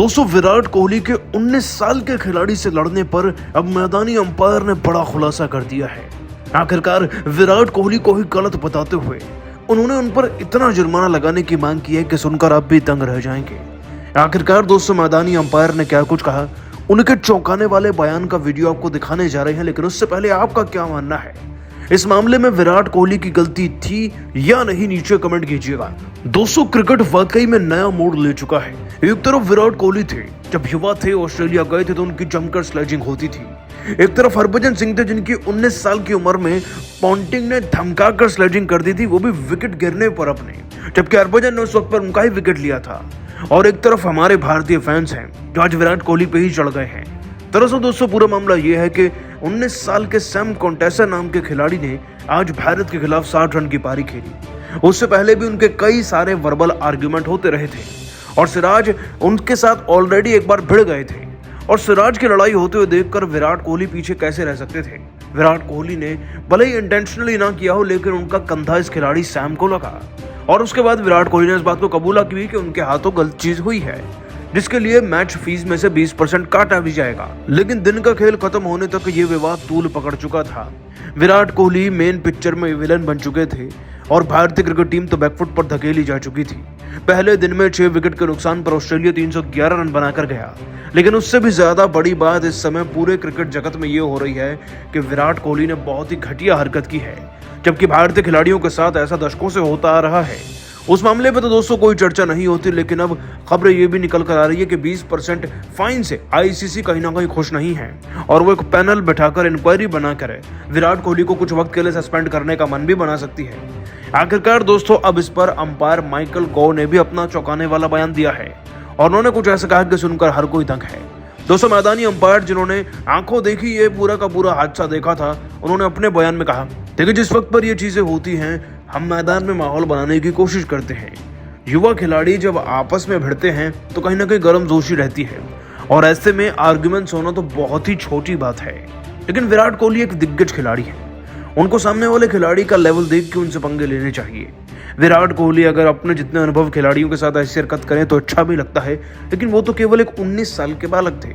दोस्तों विराट कोहली के 19 साल के खिलाड़ी से लड़ने पर अब मैदानी अंपायर ने बड़ा खुलासा कर दिया है। आखिरकार विराट कोहली को ही गलत बताते हुए उन्होंने उन पर इतना जुर्माना लगाने की मांग की है कि सुनकर आप भी दंग रह जाएंगे। आखिरकार दोस्तों मैदानी अंपायर ने क्या कुछ कहा, उनके चौंकाने वाले बयान का वीडियो आपको दिखाने जा रहे हैं, लेकिन उससे पहले आपका क्या मानना है इस मामले में? विराट कोहली की गलती थी या नहीं, नीचे कमेंट कीजिएगा। दोस्तों क्रिकेट वाकई में नया मोड़ ले चुका है। एक तरफ विराट कोहली थे, जब युवा थे ऑस्ट्रेलिया गए थे तो उनकी जमकर स्लेजिंग होती थी। एक तरफ हरभजन सिंह थे जिनकी 19 साल की उम्र में पॉन्टिंग ने धमकाकर स्लेजिंग कर दी थी, वो भी विकेट गिरने पर अपने, जबकि हरभजन ने उस वक्त पर उनका ही विकेट लिया था। और एक तरफ हमारे भारतीय फैंस हैं जो आज विराट कोहली पे ही चढ़ गए हैं। दरअसल दोस्तों पूरा मामला ये है कि 19 साल के सैम कॉन्टेसा नाम के खिलाड़ी ने आज भारत के खिलाफ 60 रन की पारी खेली। उससे पहले भी उनके कई सारे वर्बल आर्ग्यूमेंट होते रहे थे और सिराज उनके साथ ऑलरेडी एक बार भिड़ गए थे। और सिराज की लड़ाई होते हुए देखकर विराट कोहली पीछे कैसे रह सकते थे। विराट कोहली ने भले ही इंटेंशनली ना किया हो, लेकिन उनका कंधा इस खिलाड़ी सैम को लगा और उसके बाद विराट कोहली ने इस बात को कबूला की कि उनके हाथों गलत चीज हुई है, जिसके लिए मैच फीस में से 20% काटा भी जाएगा। लेकिन दिन का खेल खत्म होने तक ये विवाद तूल पकड़ चुका था। विराट कोहली मेन पिक्चर में विलन बन चुके थे और भारतीय क्रिकेट टीम तो बैकफुट पर धकेली जा चुकी थी। पहले दिन में 6 विकेट के नुकसान पर ऑस्ट्रेलिया 311 रन बनाकर गया। लेकिन उससे भी ज्यादा बड़ी बात इस समय पूरे क्रिकेट जगत में ये हो रही है कि विराट कोहली ने बहुत ही घटिया हरकत की है, जबकि भारतीय खिलाड़ियों के साथ ऐसा दशकों से होता आ रहा है। उस मामले में तो दोस्तों कोई चर्चा नहीं होती, लेकिन अब खबरें ये भी निकल कर आ रही है कि 20% फाइन से आईसीसी कहीं ना कहीं खुश नहीं है और वो एक पैनल बैठाकर इंक्वायरी बनाकर विराट कोहली को कुछ वक्त के लिए सस्पेंड करने का मन भी बना सकती है। आखिरकार दोस्तों अब इस पर अंपायर माइकल गो ने भी अपना चौंकाने वाला बयान दिया है और उन्होंने कुछ ऐसा कहा कि सुनकर हर कोई दंग है। दोस्तों मैदानी अंपायर जिन्होंने आंखों देखी ये पूरा का पूरा हादसा देखा था, उन्होंने अपने बयान में कहा, देखिए जिस वक्त पर ये चीजें होती हैं हम मैदान में माहौल बनाने की कोशिश करते हैं। युवा खिलाड़ी जब आपस में भिड़ते हैं तो कहीं ना कहीं गर्मजोशी रहती है और ऐसे में आर्गुमेंट्स होना तो बहुत ही छोटी बात है। लेकिन विराट कोहली एक दिग्गज खिलाड़ी है, उनको सामने वाले खिलाड़ी का लेवल देख के उनसे पंगे लेने चाहिए। विराट कोहली अगर अपने जितने अनुभव खिलाड़ियों के साथ ऐसी हरकत करें तो अच्छा भी लगता है, लेकिन वो तो केवल एक 19 साल के बालक थे।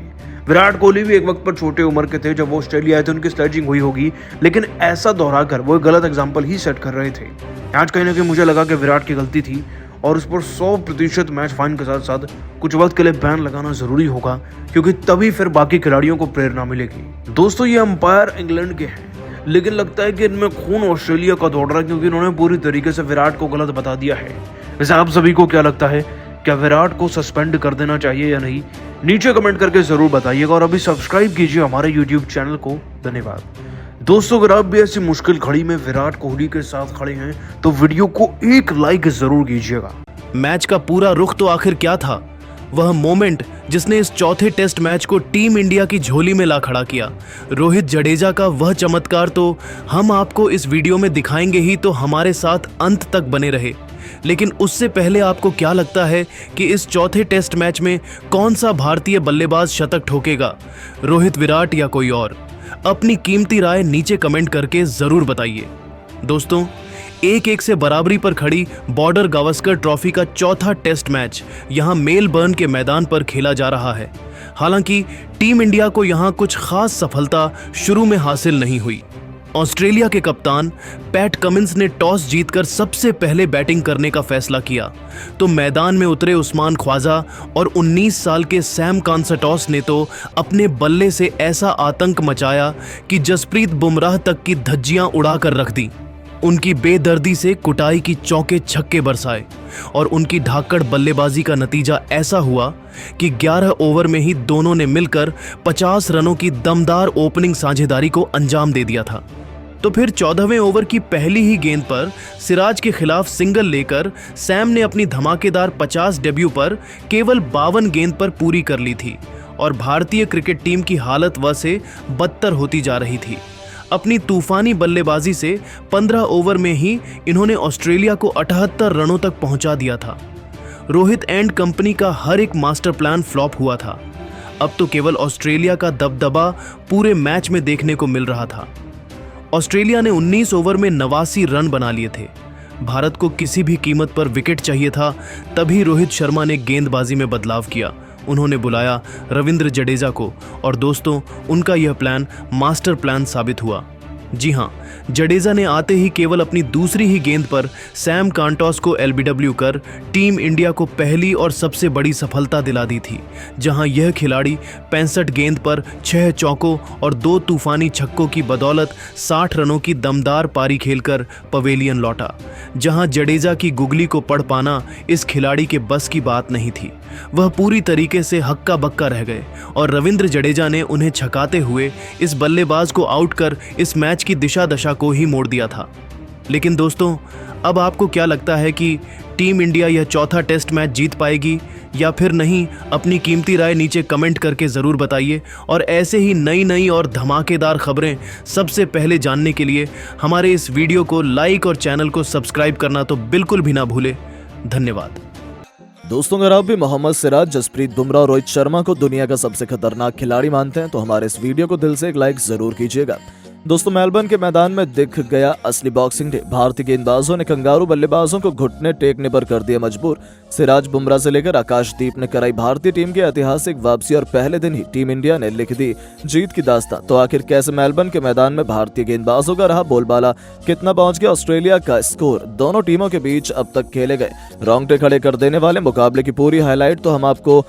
विराट कोहली भी एक वक्त पर छोटे उम्र के थे, जब वो ऑस्ट्रेलिया आए थे उनकी स्लेजिंग हुई होगी, लेकिन ऐसा दोहराकर वो गलत एग्जाम्पल ही सेट कर रहे थे। आज कहीं ना कहीं मुझे लगा कि विराट की गलती थी और उस पर 100% मैच फाइन के साथ साथ कुछ वक्त के लिए बैन लगाना जरूरी होगा, क्योंकि तभी फिर बाकी खिलाड़ियों को प्रेरणा मिलेगी। दोस्तों ये अंपायर इंग्लैंड के हैं, लेकिन लगता है कि इनमें खून ऑस्ट्रेलिया का दौड़ रहा है, क्योंकि इन्होंने पूरी तरीके से विराट को गलत बता दिया है। वैसे आप सभी को क्या लगता है, क्या विराट को सस्पेंड कर देना चाहिए या नहीं? नीचे कमेंट करके जरूर बताइएगा और अभी सब्सक्राइब कीजिए हमारे YouTube चैनल को। धन्यवाद। दोस्तों अगर आप भी ऐसी मुश्किल घड़ी में विराट कोहली के साथ खड़े हैं तो वीडियो को एक लाइक जरूर कीजिएगा। मैच का पूरा रुख तो आखिर क्या था? वह मोमेंट जिसने इस चौथे टेस्ट मैच को टीम इंडिया की झोली में ला खड़ा किया। रोहित जडेजा का वह चमत्कार तो हम आपको इस वीडियो में दिखाएंगे ही, तो हमारे साथ अंत तक बने रहे। लेकिन उससे पहले आपको क्या लगता है कि इस चौथे टेस्ट मैच में कौन सा भारतीय बल्लेबाज शतक ठोकेगा, रोहित, विराट या कोई और? अपनी कीमती राय नीचे कमेंट करके जरूर बताइए। दोस्तों 1-1 से बराबरी पर खड़ी बॉर्डर गावस्कर ट्रॉफी का चौथा टेस्ट मैच यहां मेलबर्न के मैदान पर खेला जा रहा है। हालांकि टीम इंडिया को यहां कुछ खास सफलता शुरू में हासिल नहीं हुई। ऑस्ट्रेलिया के कप्तान पैट कमिंस ने टॉस जीतकर सबसे पहले बैटिंग करने का फैसला किया, तो मैदान में उतरे उस्मान ख्वाजा और 19 साल के सैम कॉन्सर्टॉस ने तो अपने बल्ले से ऐसा आतंक मचाया कि जसप्रीत बुमराह तक की धज्जियां उड़ा कर रख दी। उनकी बेदर्दी से कुटाई की चौके छक्के बरसाए और उनकी धाकड़ बल्लेबाजी का नतीजा ऐसा हुआ कि 11 ओवर में ही दोनों ने मिलकर 50 रनों की दमदार ओपनिंग साझेदारी को अंजाम दे दिया था। तो फिर 14वें ओवर की पहली ही गेंद पर सिराज के खिलाफ सिंगल लेकर सैम ने अपनी धमाकेदार 50 डेब्यू पर केवल 52 गेंद पर पूरी कर ली थी और भारतीय क्रिकेट टीम की हालत वह से बदतर होती जा रही थी। अपनी तूफानी बल्लेबाजी से 15 ओवर में ही इन्होंने ऑस्ट्रेलिया को 78 रनों तक पहुंचा दिया था। रोहित एंड कंपनी का हर एक मास्टर प्लान फ्लॉप हुआ था। अब तो केवल ऑस्ट्रेलिया का दबदबा पूरे मैच में देखने को मिल रहा था। ऑस्ट्रेलिया ने 19 ओवर में 89 रन बना लिए थे। भारत को किसी भी कीमत पर विकेट चाहिए था, तभी रोहित शर्मा ने गेंदबाजी में बदलाव किया उन्होंने बुलाया रविंद्र जडेजा को और दोस्तों उनका यह प्लान मास्टर प्लान साबित हुआ। जी हां, जडेजा ने आते ही केवल अपनी दूसरी ही गेंद पर सैम कांटोस को एलबीडब्ल्यू कर टीम इंडिया को पहली और सबसे बड़ी सफलता दिला दी थी, जहां यह खिलाड़ी 65 गेंद पर 6 चौकों और 2 तूफानी छक्कों की बदौलत 60 रनों की दमदार पारी खेलकर पवेलियन लौटा, जहां जडेजा की गुगली को पढ़ पाना इस खिलाड़ी के बस की बात नहीं थी। वह पूरी तरीके से हक्का बक्का रह गए और रविंद्र जडेजा ने उन्हें छकाते हुए इस बल्लेबाज को आउट कर इस मैच की दिशा दशा को ही मोड़ दिया था। लेकिन दोस्तों, अब आपको क्या लगता है कि टीम इंडिया यह चौथा टेस्ट मैच जीत पाएगी या फिर नहीं? अपनी कीमती राय नीचे कमेंट करके ज़रूर बताइए और ऐसे ही नई नई और धमाकेदार खबरें सबसे पहले जानने के लिए हमारे इस वीडियो को लाइक और चैनल को सब्सक्राइब करना तो बिल्कुल भी ना भूले। धन्यवाद। दोस्तों, अगर आप भी मोहम्मद सिराज, जसप्रीत बुमराह और रोहित शर्मा को दुनिया का सबसे खतरनाक खिलाड़ी मानते हैं तो हमारे इस वीडियो को दिल से एक लाइक जरूर कीजिएगा। दोस्तों, मेलबर्न के मैदान में दिख गया असली बॉक्सिंग डे। भारतीय गेंदबाजों ने कंगारू बल्लेबाजों को घुटने टेकने पर कर दिया मजबूर। सिराज, बुमराह से लेकर आकाशदीप ने कराई भारतीय टीम की ऐतिहासिक वापसी और पहले दिन ही टीम इंडिया ने लिख दी जीत की दास्तां। तो आखिर कैसे मेलबर्न के मैदान में भारतीय गेंदबाजों का रहा बोलबाला, कितना पहुंच गया ऑस्ट्रेलिया का स्कोर, दोनों टीमों के बीच अब तक खेले गए रोंगटे खड़े कर देने वाले मुकाबले की पूरी हाईलाइट तो हम आपको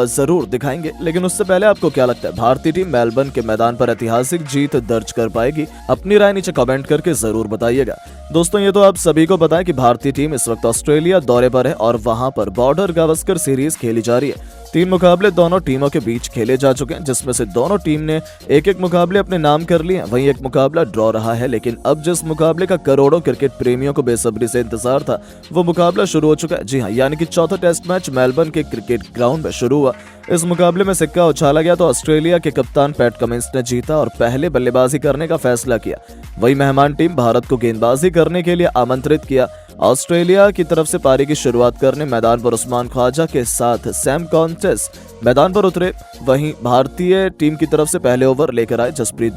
जरूर दिखाएंगे। लेकिन उससे पहले आपको क्या लगता है, भारतीय टीम मेलबर्न के मैदान पर ऐतिहासिक जीत दर्ज कर पाएगी? अपनी राय नीचे कमेंट करके जरूर बताइएगा। दोस्तों, ये तो आप सभी को पता है कि भारतीय टीम इस वक्त ऑस्ट्रेलिया दौरे पर है और वहां पर बॉर्डर गावस्कर सीरीज खेली जा रही है। 3 मुकाबले दोनों टीमों के बीच खेले जा चुके हैं, जिसमें से दोनों टीम ने एक मुकाबले अपने नाम कर लिए हैं। वहीं एक मुकाबला ड्रॉ रहा है, लेकिन अब जिस मुकाबले का करोड़ों क्रिकेट प्रेमियों को बेसब्री से इंतजार था वो मुकाबला शुरू हो चुका है। जी हां, यानी कि चौथा टेस्ट मैच मेलबर्न के क्रिकेट ग्राउंड में शुरू हुआ। इस मुकाबले में सिक्का उछाला गया तो ऑस्ट्रेलिया के कप्तान पैट कमिंस ने जीता और पहले बल्लेबाजी करने का फैसला किया। वही मेहमान टीम भारत को गेंदबाजी करने के लिए आमंत्रित किया। ऑस्ट्रेलिया की तरफ से पारी की शुरुआत करने मैदान पर उस्मान ख्वाजा के साथ सैम कांटोस मैदान पर उतरे। वहीं भारतीय टीम की तरफ से पहले ओवर लेकर आए जसप्रीत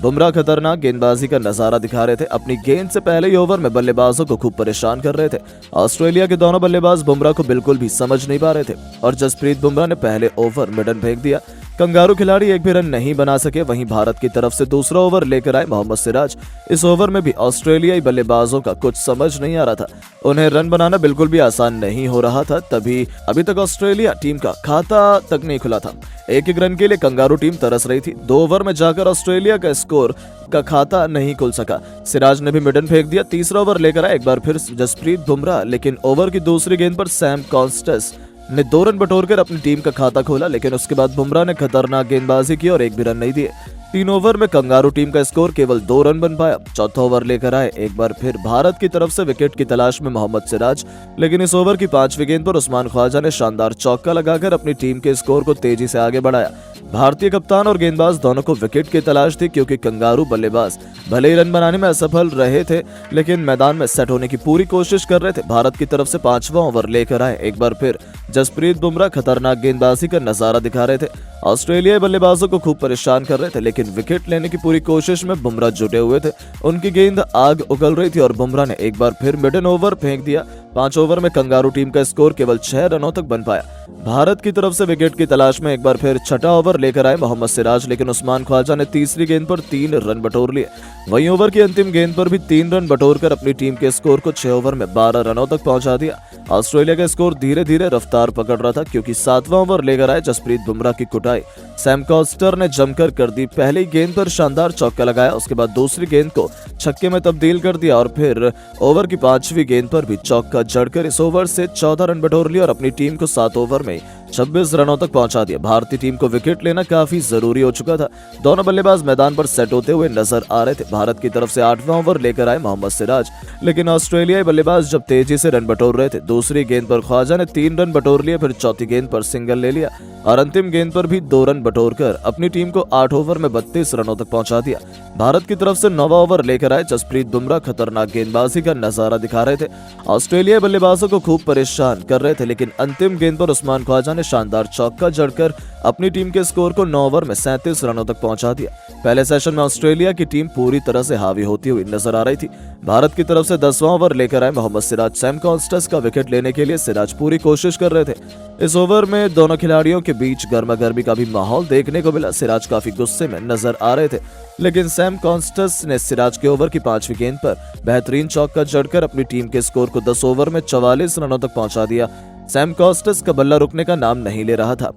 बुमराह खतरनाक गेंदबाजी का नजारा दिखा रहे थे। अपनी गेंद से पहले ही ओवर में बल्लेबाजों को खूब परेशान कर रहे थे। ऑस्ट्रेलिया के दोनों बल्लेबाज बुमराह को बिल्कुल भी समझ नहीं पा रहे थे और जसप्रीत बुमराह ने पहले ओवर मिडन फेंक दिया। कंगारू खिलाड़ी एक भी रन नहीं बना सके। वहीं भारत की तरफ से दूसरा ओवर लेकर आए मोहम्मद सिराज। इस ओवर में भी ऑस्ट्रेलियाई बल्लेबाजों का कुछ समझ नहीं आ रहा था। उन्हें रन बनाना बिल्कुल भी आसान नहीं हो रहा था। तभी अभी तक ऑस्ट्रेलिया टीम का खाता तक नहीं खुला था। एक रन के लिए कंगारू टीम तरस रही थी। 2 ओवर में जाकर ऑस्ट्रेलिया का स्कोर का खाता नहीं खुल सका। सिराज ने भी मिडन फेंक दिया। तीसरा ओवर लेकर आए एक बार फिर जसप्रीत बुमराह, लेकिन ओवर की दूसरी गेंद पर सैम कांटोस ने 2 रन बटोरकर अपनी टीम का खाता खोला। लेकिन उसके बाद बुमराह ने खतरनाक गेंदबाजी की और एक भी रन नहीं दिए। 3 ओवर में कंगारू टीम का स्कोर केवल 2 रन बन पाया। चौथा ओवर लेकर आए एक बार फिर भारत की तरफ से विकेट की तलाश में मोहम्मद सिराज, लेकिन इस ओवर की 5वीं गेंद पर उस्मान ख्वाजा ने शानदार चौका लगाकर अपनी टीम के स्कोर को तेजी से आगे बढ़ाया। भारतीय कप्तान और गेंदबाज दोनों को विकेट की तलाश थी, क्योंकि कंगारू बल्लेबाज भले ही रन बनाने में असफल रहे थे लेकिन मैदान में सेट होने की पूरी कोशिश कर रहे थे। भारत की तरफ से 5वां ओवर लेकर आए एक बार फिर जसप्रीत बुमराह खतरनाक गेंदबाजी का नजारा दिखा रहे थे। ऑस्ट्रेलियाई बल्लेबाजों को खूब परेशान कर रहे थे, लेकिन विकेट लेने की पूरी कोशिश में बुमराह जुटे हुए थे। उनकी गेंद आग उगल रही थी और बुमराह ने एक बार फिर मिडन ओवर फेंक दिया। 5 ओवर में कंगारू टीम का स्कोर केवल 6 रनों तक बन पाया। भारत की तरफ से विकेट की तलाश में एक बार फिर छठा ओवर लेकर आए मोहम्मद सिराज, लेकिन उस्मान ख्वाजा ने तीसरी गेंद पर 3 रन बटोर लिए। वहीं ओवर की अंतिम गेंद पर भी 3 रन बटोरकर अपनी टीम के स्कोर को 6 ओवर में 12 रनों तक पहुंचा दिया। ऑस्ट्रेलिया का स्कोर धीरे धीरे रफ्तार पकड़ रहा था, क्योंकि 7वां ओवर लेकर आए जसप्रीत बुमराह की कुटाई सैम कांटोस ने जमकर कर दी। पहली गेंद पर शानदार चौका लगाया, उसके बाद दूसरी गेंद को छक्के में तब्दील कर दिया और फिर ओवर की 5वीं गेंद पर भी चौका जड़कर इस ओवर से 14 रन बटोर लिया और अपनी टीम को 7 ओवर में 26 रनों तक पहुंचा दिया। भारतीय टीम को विकेट लेना काफी जरूरी हो चुका था। दोनों बल्लेबाज मैदान पर सेट होते हुए नजर आ रहे थे। भारत की तरफ से 8वां ओवर लेकर आए मोहम्मद सिराज, लेकिन ऑस्ट्रेलियाई बल्लेबाज जब तेजी से रन बटोर रहे थे। दूसरी गेंद पर ख्वाजा ने 3 रन बटोर लिए, फिर चौथी गेंद पर सिंगल ले लिया और अंतिम गेंद पर भी 2 रन बटोरकर अपनी टीम को 8 ओवर में 32 रनों तक पहुंचा दिया। भारत की तरफ से 9वां ओवर लेकर आए जसप्रीत बुमराह खतरनाक गेंदबाजी का नजारा दिखा रहे थे। ऑस्ट्रेलियाई बल्लेबाजों को खूब परेशान कर रहे थे, लेकिन अंतिम गेंद पर उस्मान ख्वाजा ने शानदार चौका जड़कर अपनी टीम के स्कोर को 9 ओवर में 37 रनों तक पहुंचा दिया। पहले सेशन में ऑस्ट्रेलिया की टीम पूरी तरह से हावी होती हुई नजर आ रही थी। भारत की तरफ से 10वां ओवर लेकर आए मोहम्मद सिराज सैम कॉन्स्टस का विकेट लेने के लिए सिराज पूरी कोशिश कर रहे थे। इस ओवर में दोनों खिलाड़ियों के बीच गर्मागर्मी का भी माहौल देखने को मिला। सिराज काफी गुस्से में नजर आ रहे थे, लेकिन सैम कॉन्स्टस ने सिराज के ओवर की 5वीं गेंद पर बेहतरीन चौका जड़कर अपनी टीम के स्कोर को 10 ओवर में 44 रनों तक पहुंचा दिया। सैम कॉन्स्टस का बल्ला रुकने का नाम नहीं ले रहा था।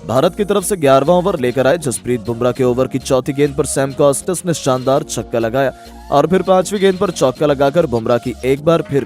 भारत की तरफ से 11वां ओवर लेकर आए जसप्रीत बुमराह के ओवर की 4थी गेंद पर सैम कॉन्स्टस ने शानदार छक्का लगाया और फिर 5वीं गेंद पर चौका लगाकर बुमराह की एक बार फिर